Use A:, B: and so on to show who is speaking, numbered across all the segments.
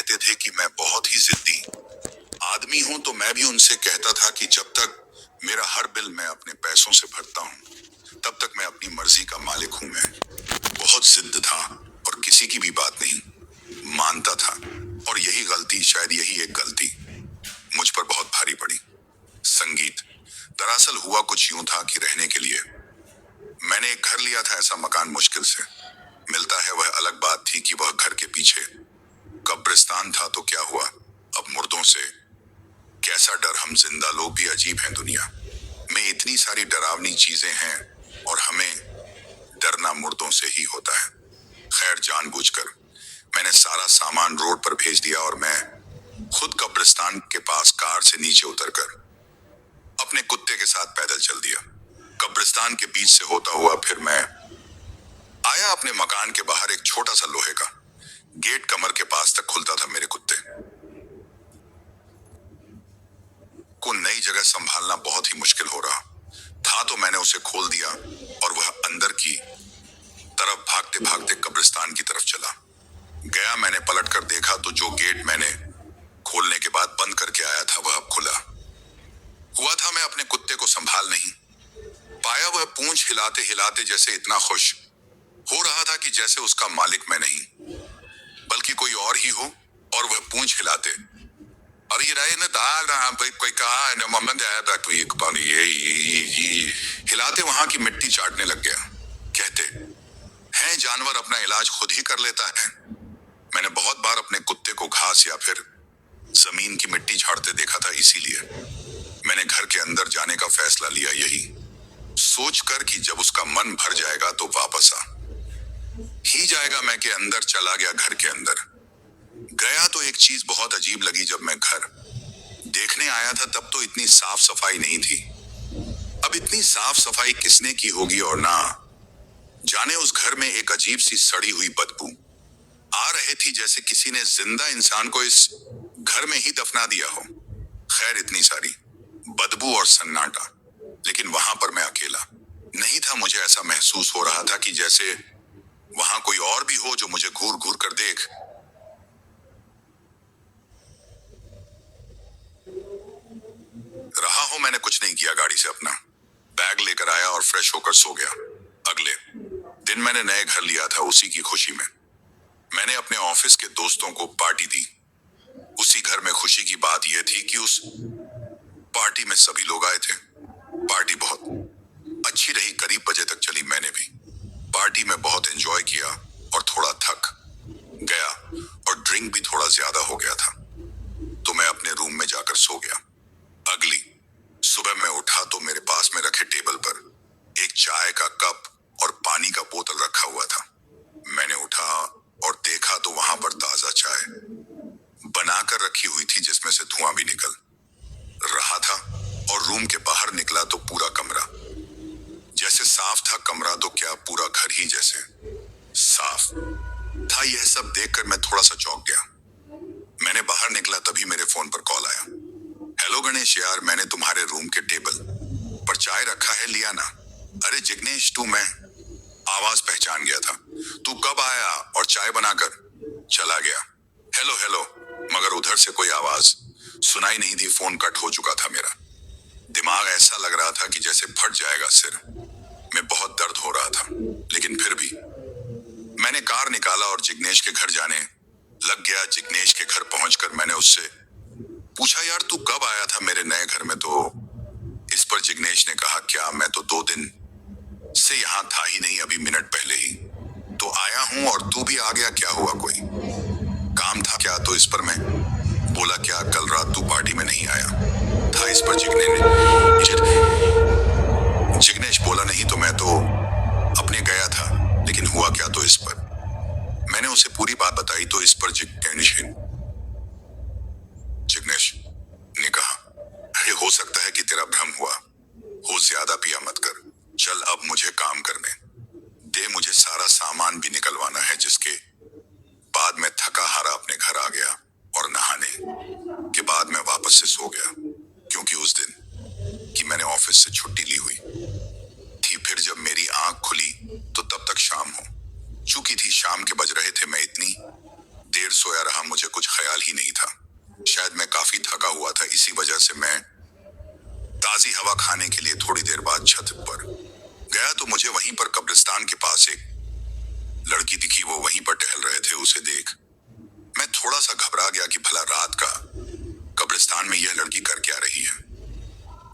A: कहते थे कि मैं बहुत ही जिद्दी आदमी हूं, तो मैं भी उनसे कहता था कि जब तक मेरा हर बिल मैं अपने पैसों से भरता हूं तब तक मैं अपनी मर्जी का मालिक हूं। मैं बहुत जिद्द था और किसी की भी बात नहीं मानता था, और यही गलती, शायद यही एक गलती मुझ पर बहुत भारी पड़ी। संगीत। दरअसल हुआ कुछ यूं था कि रहने के लिए मैंने एक घर लिया था। ऐसा मकान मुश्किल से मिलता है। वह अलग बात थी कि वह घर के पीछे कब्रिस्तान था। तो क्या हुआ अब मुर्दों से कैसा डर। हम जिंदा लोग भी अजीब हैं। दुनिया में इतनी सारी डरावनी चीजें हैं और हमें डरना मुर्दों से ही होता है। खैर, जानबूझकर मैंने सारा सामान रोड पर भेज दिया और मैं खुद कब्रिस्तान के पास कार से नीचे उतरकर अपने कुत्ते के साथ पैदल चल दिया। कब्रिस्तान के बीच से होता हुआ फिर मैं आया अपने मकान के बाहर। एक छोटा सा लोहे का गेट कमर के पास तक खुलता था। मेरे कुत्ते को नई जगह संभालना बहुत ही मुश्किल हो रहा था, तो मैंने उसे खोल दिया और वह अंदर की तरफ भागते भागते कब्रिस्तान की तरफ चला गया। मैंने पलट कर देखा तो जो गेट मैंने खोलने के बाद बंद करके आया था वह अब खुला हुआ था। मैं अपने कुत्ते को संभाल नहीं पाया। वह पूंछ हिलाते हिलाते जैसे इतना खुश हो रहा था कि जैसे उसका मालिक मैं नहीं बल्कि कोई और ही हो, और वह पूंछ हिलाते और हिलाते वहां की मिट्टी चाटने लग गया। कहते हैं जानवर अपना इलाज खुद ही कर लेता है। मैंने बहुत बार अपने कुत्ते को घास या फिर जमीन की मिट्टी झाड़ते देखा था, इसीलिए मैंने घर के अंदर जाने का फैसला लिया, यही सोचकर कि जब उसका मन भर जाएगा तो वापस आ ही जाएगा। मैं के अंदर चला गया। घर के अंदर गया तो एक चीज बहुत अजीब लगी। जब मैं घर देखने आया था तब तो इतनी साफ सफाई नहीं थी। अब इतनी साफ सफाई किसने की होगी, और ना जाने उस घर में एक अजीब सी सड़ी हुई बदबू आ रही थी, जैसे किसी ने जिंदा इंसान को इस घर में ही दफना दिया हो। खैर, इतनी सारी बदबू और सन्नाटा, लेकिन वहां पर मैं अकेला नहीं था। मुझे ऐसा महसूस हो रहा था कि जैसे वहां कोई और भी हो जो मुझे घूर घूर कर देख रहा हो। मैंने कुछ नहीं किया, गाड़ी से अपना बैग लेकर आया और फ्रेश होकर सो गया। अगले दिन मैंने नए घर लिया था। उसी की खुशी में मैंने अपने ऑफिस के दोस्तों को पार्टी दी। उसी घर में खुशी की बात यह थी कि उस पार्टी में सभी लोग आए थे। पार्टी बहुत अच्छी रही। करीब बजे तक चली। मैंने भी पार्टी में बहुत एंजॉय किया और थोड़ा थक गया और ड्रिंक भी थोड़ा ज्यादा हो गया था, तो मैं अपने रूम में जाकर सो गया। अगली सुबह मैं उठा तो मेरे पास में रखे टेबल पर एक चाय का कप और पानी का बोतल रखा हुआ था। मैंने उठा और देखा तो वहां पर ताजा चाय बनाकर रखी हुई थी, जिसमें से धुआं भी निकल रहा था। और रूम के बाहर निकला तो पूरा कमरा जैसे साफ था। कमरा तो क्या, पूरा घर ही जैसे साफ था। यह सब देखकर मैं थोड़ा सा चौंक गया। मैंने बाहर निकला तभी मेरे फोन पर कॉल आया। हेलो गणेश यार, मैंने तुम्हारे रूम के टेबल पर चाय रखा है, लिया ना? अरे जिग्नेश, तू, मैं आवाज पहचान गया था। तू कब आया और चाय बनाकर चला गया? हेलो हेलो, मगर उधर से कोई आवाज सुनाई नहीं दी। फोन कट हो चुका था। मेरा दिमाग ऐसा लग रहा था कि जैसे फट जाएगा। सिर में बहुत दर्द हो रहा था, लेकिन फिर भी मैंने कार निकाला और जिग्नेश के घर जाने लग गया। जिग्नेश के घर पहुंचकर मैंने उससे पूछा, यार तू कब आया था मेरे नए घर में? तो इस पर जिग्नेश ने कहा, क्या, मैं तो 2 दिन से यहाँ था ही नहीं, अभी मिनट पहले ही तो आया हूँ। और तू भी आ गया? क्या हुआ, कोई काम था क्या? तो इस पर मैं बोला, क्या कल रात तू पार्टी में नहीं आया था? इस पर जिग्नेश बोला, नहीं तो मैं तो अपने गया था, लेकिन हुआ क्या? तो इस पर मैंने उसे पूरी बात बताई। तो इस पर जिग्नेश ने कहा, अरे हो सकता है कि तेरा भ्रम हुआ हो, ज्यादा पिया मत कर। चल अब मुझे काम करने दे, मुझे सारा सामान भी निकलवाना है। जिसके बाद मैं थका हारा अपने घर आ गया और नहाने के बाद मैं वापस से सो गया, क्योंकि उस दिन की मैंने ऑफिस से छुट्टी ली हुई थी। फिर जब मेरी आंख खुली तो तब तक शाम हो चुकी थी। शाम के बज रहे थे। मैं इतनी देर सोया रहा, मुझे कुछ ख्याल ही नहीं था। शायद मैं काफी थका हुआ था, इसी वजह से मैं ताजी हवा खाने के लिए थोड़ी देर बाद छत पर गया तो मुझे वहीं पर कब्रिस्तान के पास एक लड़की दिखी। वो वहीं पर टहल रहे थे। उसे देख मैं थोड़ा सा घबरा गया कि भला रात का कब्रिस्तान में यह लड़की कर क्या रही है।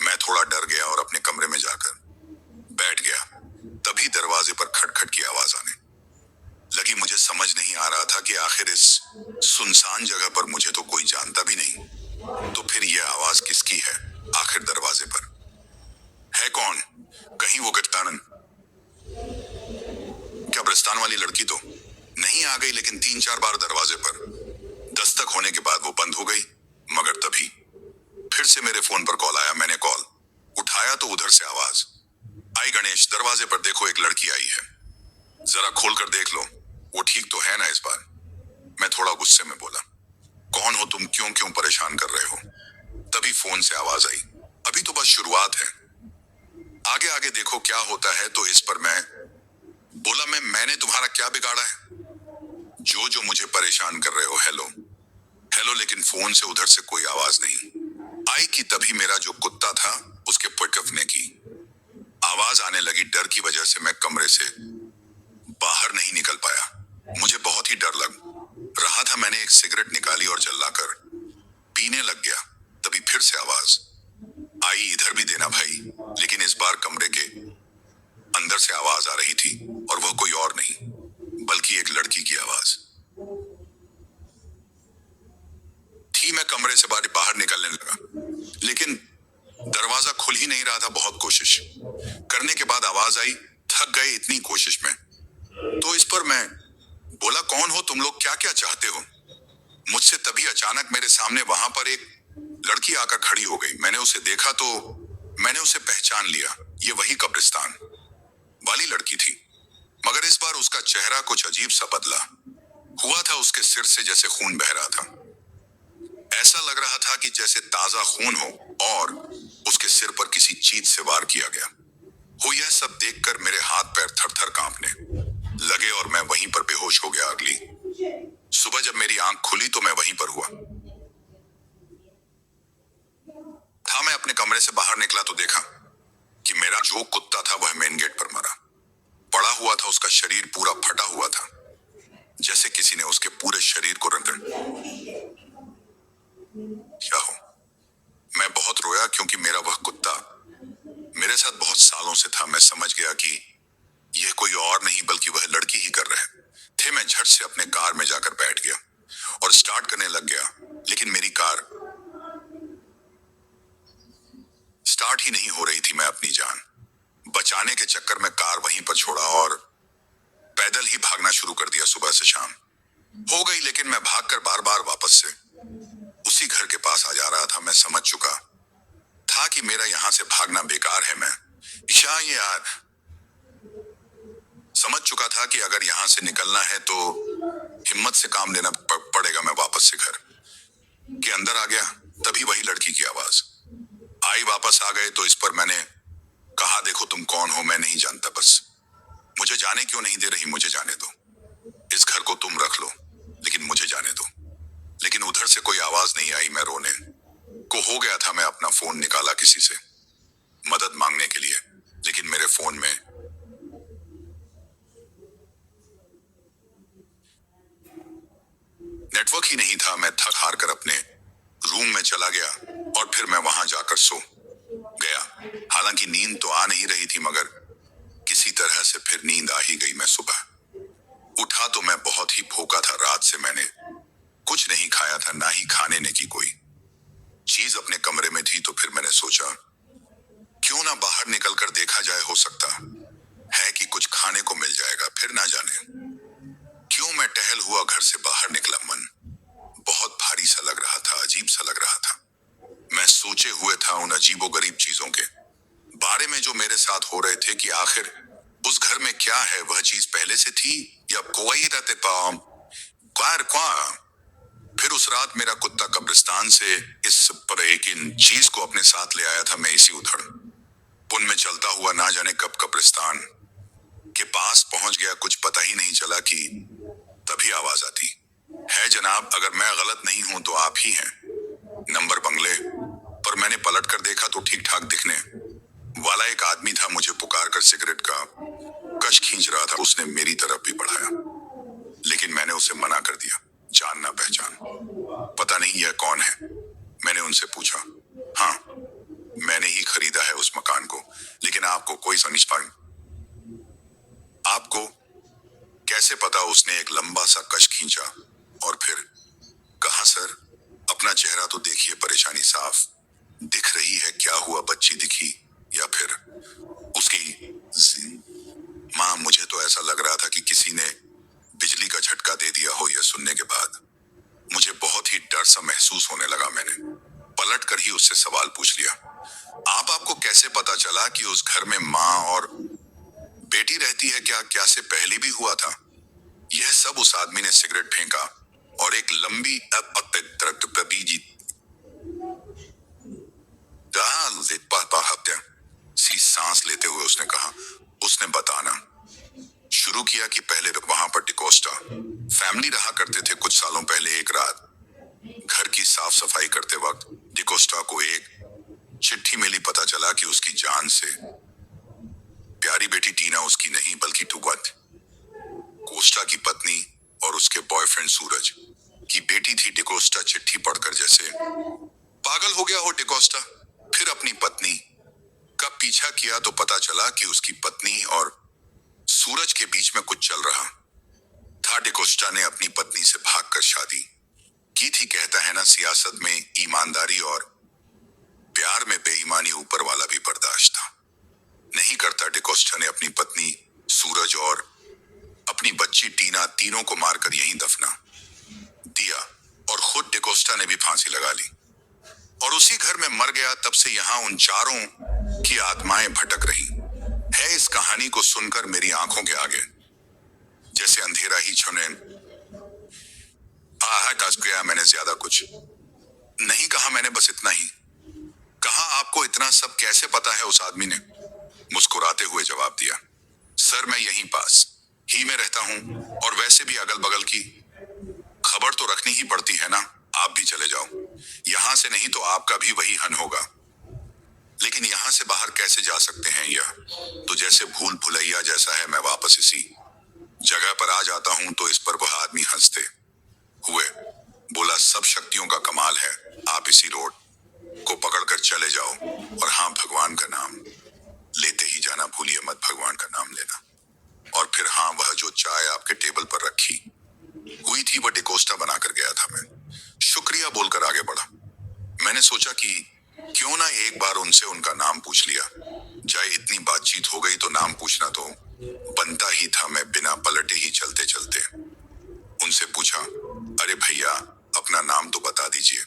A: मैं थोड़ा डर गया और अपने कमरे में जाकर बैठ गया। तभी दरवाजे पर खटखट की आवाज आने लगी। मुझे समझ नहीं आ रहा था कि आखिर इस सुनसान जगह पर मुझे तो कोई जानता भी नहीं, तो फिर यह आवाज किसकी है। आखिर दरवाजे पर है कौन? कहीं वो गट्टानन कब्रिस्तान वाली लड़की तो नहीं आ गई। लेकिन 3-4 बार दरवाजे पर दस्तक होने के बाद वो बंद हो गई। मगर तभी फिर से मेरे फोन पर कॉल आया। मैंने कॉल उठाया तो उधर से आवाज आई, गणेश दरवाजे पर देखो, एक लड़की आई है, जरा खोल कर देख लो, वो ठीक तो है ना इस बार। मैं थोड़ा गुस्से में बोला, कौन हो तुम, क्यों परेशान कर रहे हो। तभी फोन से आवाज आई, अभी तो बस शुरुआत है, आगे आगे देखो क्या होता है। तो इस पर मैं बोला, मैंने तुम्हारा क्या बिगाड़ा है जो मुझे परेशान कर रहे हो। हेलो हेलो, लेकिन फोन से उधर से कोई आवाज नहीं आई कि तभी मेरा जो कुत्ता था उसके पुटकने की आवाज आने लगी। डर की वजह से मैं कमरे से बाहर नहीं निकल पाया। मुझे बहुत ही डर लग रहा था। मैंने एक सिगरेट निकाली और जलाकर पीने लग गया। तभी फिर से आवाज आई, इधर भी देना भाई। लेकिन इस बार कमरे के अंदर से आवाज आ रही थी और वह कोई और नहीं बल्कि एक लड़की की आवाज थी। मैं कमरे से बाहर निकलने लगा, लेकिन दरवाजा खुल ही नहीं रहा था। बहुत कोशिश करने के बाद आवाज आई, थक गए इतनी कोशिश में। तो इस पर मैं बोला, कौन हो तुम लोग, क्या क्या चाहते हो मुझसे। तभी अचानक मेरे सामने वहां पर एक लड़की आकर खड़ी हो गई। मैंने उसे देखा तो मैंने उसे पहचान लिया। ये वही कब्रिस्तान वाली लड़की थी, मगर इस बार उसका चेहरा कुछ अजीब सा बदला हुआ था। उसके सिर से जैसे खून बह रहा था। ऐसा लग रहा था कि जैसे ताजा खून हो और उसके सिर पर किसी चीज से वार किया गया हो। यह सब देखकर मेरे हाथ पैर थर थर कांपने लगे और मैं वहीं पर बेहोश हो गया। अगली सुबह जब मेरी आंख खुली तो मैं वहीं पर हुआ था। मैं अपने कमरे से बाहर निकला तो देखा कि मेरा जो कुत्ता था वह मेन गेट पर मरा पड़ा हुआ था। उसका शरीर पूरा फटा हुआ था, जैसे किसी ने उसके पूरे शरीर को रगड़ क्या हो। मैं बहुत रोया क्योंकि मेरा वह कुत्ता मेरे साथ बहुत सालों से था। मैं समझ गया कि यह कोई और नहीं बल्कि वह लड़की ही कर रहे थे। मैं झट से अपने कार में जाकर बैठ गया और स्टार्ट करने लग गया, लेकिन मेरी कार स्टार्ट ही नहीं हो रही थी। मैं अपनी जान बचाने के चक्कर में कार वहीं पर छोड़ा और पैदल ही भागना शुरू कर दिया। सुबह से शाम हो गई, लेकिन मैं भागकर बार बार वापस से उसी घर के पास आ जा रहा था। मैं समझ चुका था कि मेरा यहाँ से भागना बेकार है। मैं यार समझ चुका था कि अगर यहाँ से निकलना है तो हिम्मत से काम लेना पड़ेगा। मैं वापस से घर के अंदर आ गया। तभी वही लड़की की आवाज आई। वापस आ गए तो इस पर मैंने कहा, देखो तुम कौन हो, मैं नहीं जानता, बस मुझे जाने क्यों नहीं दे रही। मुझे जाने दो, इस घर को तुम रख लो, लेकिन मुझे जाने दो। लेकिन उधर से कोई आवाज नहीं आई। मैं रोने को हो गया था। मैं अपना फोन निकाला किसी से मदद मांगने के लिए, लेकिन मेरे फोन में नेटवर्क ही नहीं था। मैं थक हार कर अपने रूम में चला गया और फिर मैं वहां जाकर सो गया। हालांकि नींद तो आ नहीं रही थी, मगर किसी तरह से फिर नींद आ ही गई। मैं सुबह उठा तो मैं बहुत ही भूखा था। रात से मैंने कुछ नहीं खाया था, ना ही खाने ने की कोई चीज अपने कमरे में थी। तो फिर मैंने सोचा, क्यों ना बाहर निकलकर देखा जाए, हो सकता है कि कुछ खाने को मिल जाएगा। फिर ना जाने क्यों मैं टहल हुआ घर से बाहर निकला। मन बहुत भारी सा लग रहा था, अजीब सा लग रहा था। मैं सोचे हुए था उन अजीबोगरीब चीजों के बारे में जो मेरे साथ हो रहे थे, कि आखिर उस घर में क्या है। वह चीज पहले से थी या कोई रहते पाम क्वार। फिर उस रात मेरा कुत्ता कब्रिस्तान से इस पर एक इन चीज को अपने साथ ले आया था। मैं इसी उधड़ पुन में चलता हुआ ना जाने कब कब्रिस्तान के पास पहुंच गया। कुछ पता ही नहीं चला कि तभी आवाज आती है जनाब, अगर मैं गलत नहीं हूं तो आप ही हैं। नंबर बंगले पर मैंने पलट कर देखा तो ठीक ठाक दिखने वाला एक आदमी था। मुझे पुकार कर सिगरेट का कश खींच रहा था। उसने मेरी तरफ भी बढ़ाया, लेकिन मैंने उसे मना कर दिया। जान ना पहचान, पता नहीं यह कौन है, मैंने उनसे पूछा। हाँ, मैंने ही खरीदा है उस मकान को, लेकिन आपको कोई समझ पाए? आपको कैसे पता? उसने एक लंबा सा कश खींचा और फिर कहा, सर अपना चेहरा तो देखिए, परेशानी साफ दिख रही है। क्या हुआ, बच्ची दिखी या फिर उसकी माँ? मुझे तो ऐसा लग रहा था कि किसी ने बिजली का झटका दे दिया हो। यह सुनने के बाद मुझे बहुत ही डर सा महसूस होने लगा। मैंने पलट कर ही उससे सवाल पूछ लिया, आपको कैसे पता चला कि उस घर में माँ और बेटी रहती है? क्या से पहले भी हुआ था? यह सब उस आदमी ने सिगरेट फेंका और एक लंबी सी सांस लेते हुए उसने कहा, उसने बताना शुरू किया कि पहले वहां पर डिकोस्टा फैमिली रहा करते थे। कुछ सालों पहले एक रात घर की साफ सफाई करते वक्त डिकोस्टा को एक चिट्ठी मिली। पता चला कि उसकी जान से प्यारी बेटी टीना उसकी नहीं बल्कि टुगत कोस्टा की पत्नी और उसके बॉयफ्रेंड सूरज की बेटी थी। डिकोस्टा चिट्ठी पढ़कर जैसे पागल हो गया हो। डिकोस्टा फिर अपनी पत्नी का पीछा किया तो पता चला कि उसकी पत्नी और सूरज के बीच में कुछ चल रहा था। डिकोस्टा ने अपनी पत्नी से भागकर शादी की थी। कहता है ना, सियासत में ईमानदारी और प्यार में बेईमानी ऊपर वाला भी बर्दाश्त था नहीं करता। डिकोस्टा ने अपनी पत्नी सूरज और अपनी बच्ची टीना तीनों को मारकर यहीं दफना दिया और खुद डिकोस्टा ने भी फांसी लगा ली और उसी घर में मर गया। तब से यहाँ उन चारों की आत्माएं भटक रही है। इस कहानी को सुनकर मेरी आंखों के आगे जैसे अंधेरा ही छुने कस गया। मैंने ज्यादा कुछ नहीं कहा, मैंने बस इतना ही कहा, आपको इतना सब कैसे पता है? उस आदमी ने मुस्कुराते हुए जवाब दिया, सर मैं यहीं पास ही में रहता हूँ और वैसे भी अगल बगल की खबर तो रखनी ही पड़ती है ना। आप भी चले जाओ यहाँ से, नहीं तो आपका भी वही हन होगा। लेकिन यहाँ से बाहर कैसे जा सकते हैं? यह तो जैसे भूल भुलैया जैसा है। मैं वापस इसी जगह पर आ जाता हूँ। तो इस पर वह आदमी हंसते हुए बोला, सब शक्तियों का कमाल है। आप इसी रोड को पकड़कर चले जाओ और हाँ, भगवान का नाम लेते ही जाना भूलिए मत, भगवान का नाम लेना। और फिर हाँ, वह जो चाय आपके टेबल पर रखी हुई थी वह डिकोस्टा बनाकर गया था। मैं शुक्रिया बोलकर आगे बढ़ा। मैंने सोचा कि क्यों ना एक बार उनसे उनका नाम पूछ लिया जाए। इतनी बातचीत हो गई तो नाम पूछना तो बनता ही था। मैं बिना पलटे ही चलते चलते उनसे पूछा, अरे भैया अपना नाम तो बता दीजिए।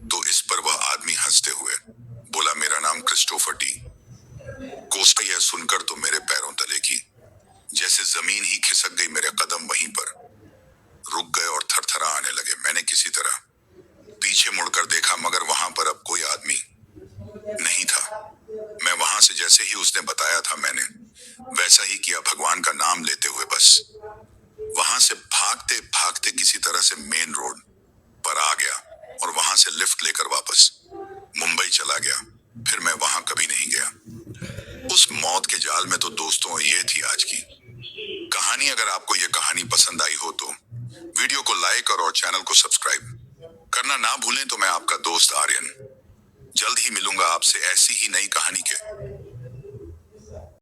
A: तो इस पर वह आदमी हंसते हुए बोला, मेरा नाम क्रिस्टोफर डी कोस्टा। यह सुनकर तो मेरे पैरों तले की जैसे जमीन ही खिसक गई। मेरे कदम वहीं पर रुक गए और थरथरा आने लगे। मैंने किसी तरह पीछे मुड़कर देखा, मगर वहां पर अब कोई आदमी नहीं था। मैं वहां से जैसे ही उसने बताया था मैंने वैसा ही किया, भगवान का नाम लेते हुए बस वहां से भागते भागते किसी तरह से मेन रोड पर आ गया और वहां से लिफ्ट लेकर वापस मुंबई चला गया। फिर मैं वहां कभी नहीं गया। उस मौत के जाल में। तो दोस्तों, ये थी आज की कहानी। अगर आपको ये कहानी पसंद आई हो तो वीडियो को लाइक और चैनल को सब्सक्राइब करना ना भूलें। तो मैं आपका दोस्त आर्यन जल्द ही मिलूंगा आपसे ऐसी ही नई कहानी के